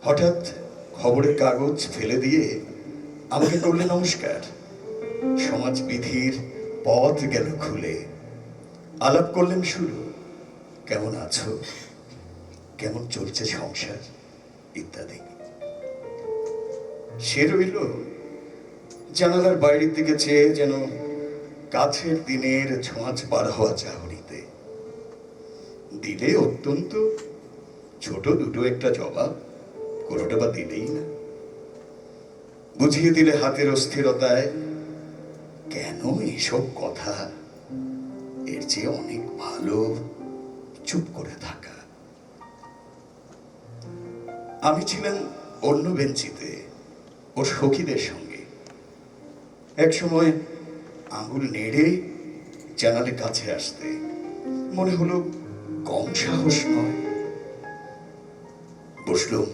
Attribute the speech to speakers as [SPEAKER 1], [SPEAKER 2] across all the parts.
[SPEAKER 1] হঠাৎ খবরের কাগজ ফেলে দিয়ে আমাকে করলে নমস্কার। সমাজবিধির পথ গেল খুলে। আলাপ করলেন শুরু, কেমন আছো, কেমন চলছে সংসার ইত্যাদি। সে রইল জানালার বাইরের দিকে চেয়ে, যেন কাছের দিনের ছোঁয়াচ পার হওয়া চাহনিতে। দিলে অত্যন্ত ছোট দুটো একটা জবাব, কোনোটা বা দিলেই না। বুঝিয়ে দিলে হাতের অস্থিরতায়, কেন এসব কথা, এর চেয়ে অনেক ভালো চুপ করে থাকা। আমি ছিলাম অন্য বেঞ্চিতে ওর সখীদের সঙ্গে। এক সময় আঙুল নেড়ে জানালে কাছে আসতে মনে হলো কম সাহস নয়। বসলুম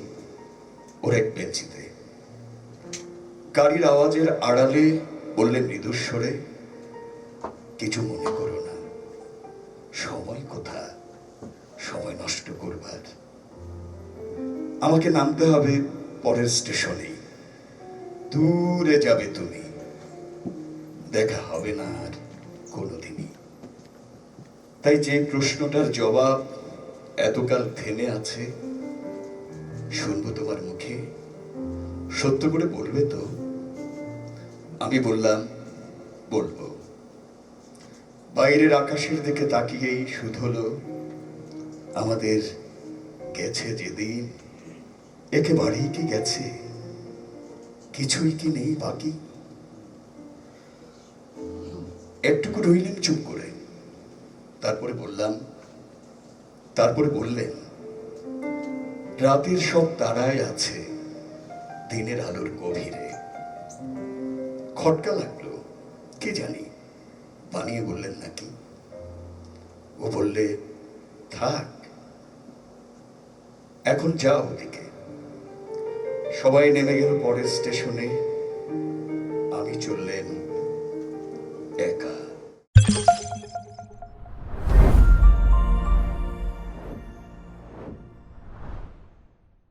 [SPEAKER 1] ওর এক বেঞ্চিতে। গাড়ির আওয়াজের আড়ালে বললেন মৃদুস্বরে, কিছু মনে করো না, সময় কোথা সময় নষ্ট করবার। আমাকে নামতে হবে পরের স্টেশনেই, দূরে যাবে তুমি, দেখা হবে না আর কোনোদিনই। তাই যে প্রশ্নটার জবাব এতকাল থেমে আছে, শুনবো তোমার মুখে, সত্য করে বলবে তো? আমি বললাম, বলবো। বাইরের আকাশের দিকে তাকিয়েই শুধলো, আমাদের গেছে যেদিন, একেবারেই কি গেছে, কিছুই কি নেই বাকি? একটুকু রইলেন চুপ করে, তারপরে বললেন, রাতের সব তারায় আছে দিনের আলোর গভীরে। খটকা লাগলো, কে জানি বানিয়ে বললেন নাকি। ও বললে, থাক, এখন যাও ওদিকে। সবাই নেমে গেল পরের স্টেশনে, আমি চললেন একা।